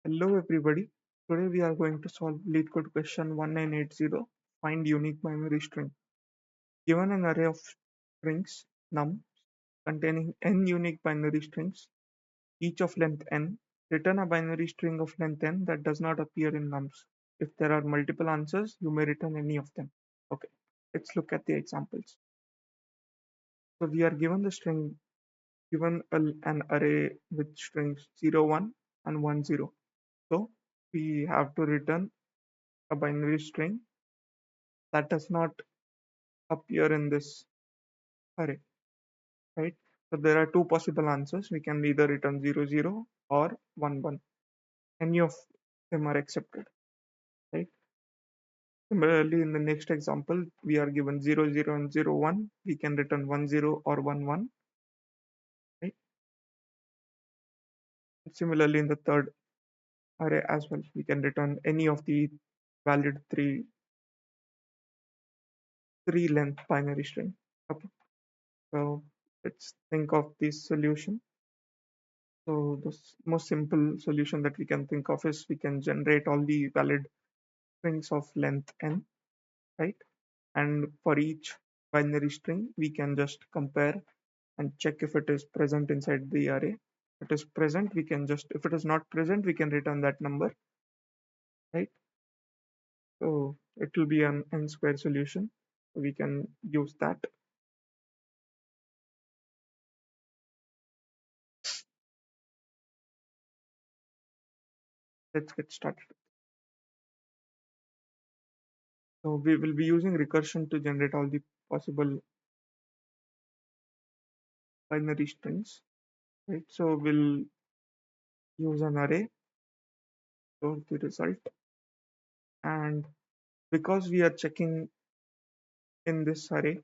Hello everybody. Today we are going to solve Leetcode question 1980. Find unique binary string. Given an array of strings num containing n unique binary strings, each of length n, return a binary string of length n that does not appear in nums. If there are multiple answers, you may return any of them. Okay, let's look at the examples. So we are given the string, an array with strings 0, 1 and 1, 0. So we have to return a binary string that does not appear in this array, right? So there are two possible answers. We can either return 0, 0 or 1, 1. Any of them are accepted, right? Similarly, in the next example, we are given 0, 0 and 0, 1. We can return 1, 0 or 1, 1, right? Similarly, in the third array as well, we can return any of the valid three length binary string. Okay, so let's think of this solution. So the most simple solution that we can think of is we can generate all the valid strings of length n, right? And for each binary string, we can just compare and check if it is present inside the array. If it is present, if it is not present, we can return that number, right? So it will be an n square solution. We can use that. Let's get started. So we will be using recursion to generate all the possible binary strings, right? So we'll use an array, so the result, and because we are checking in this array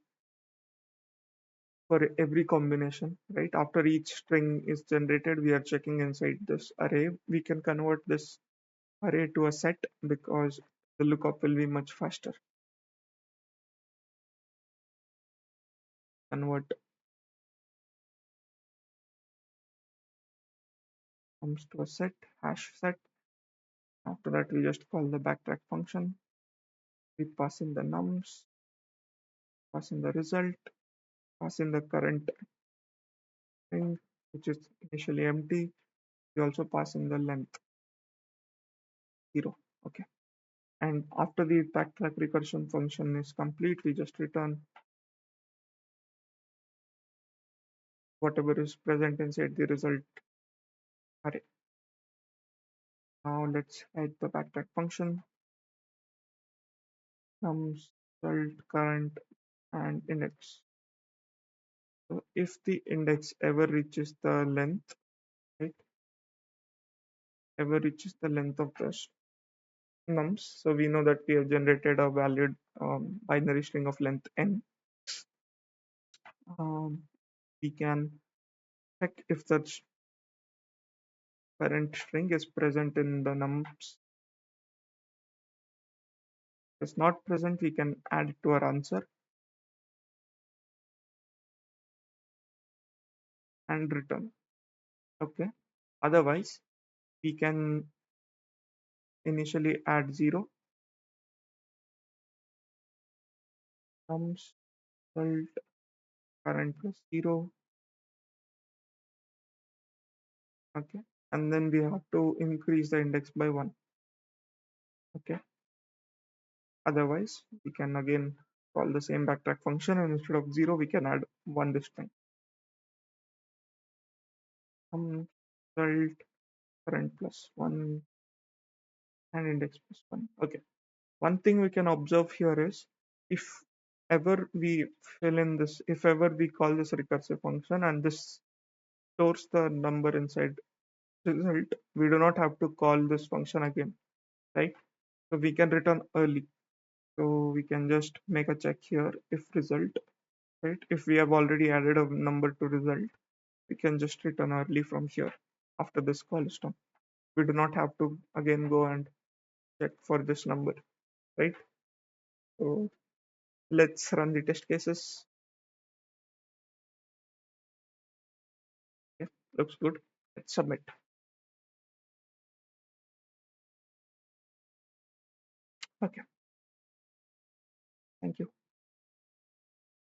for every combination, right? After each string is generated, we are checking inside this array. We can convert this array to a set because the lookup will be much faster. Convert comes to a set, hash set. After that, we just call the backtrack function. We pass in the nums, pass in the result, pass in the current string, which is initially empty. We also pass in the length 0. Okay. And after the backtrack recursion function is complete, we just return whatever is present inside the result array. Now let's add the backtrack function, nums, result, current, and index. So if the index ever reaches the length, right, ever reaches the length of the nums, so we know that we have generated a valid binary string of length n. We can check if that parent string is present in the nums. If it's not present, we can add it to our answer and return. Okay. Otherwise, we can initially add 0, nums, result, current plus 0. Okay. And then we have to increase the index by 1. Okay. Otherwise, we can again call the same backtrack function, and instead of 0, we can add 1 this time. Result, current plus 1, and index plus 1. Okay. One thing we can observe here is if ever we if ever we call this recursive function and this stores the number inside result, we do not have to call this function again, right? So we can return early. So we can just make a check here if result, right? If we have already added a number to result, we can just return early from here after this call is done. We do not have to again go and check for this number, right? So let's run the test cases. Okay, looks good. Let's submit. Okay, thank you.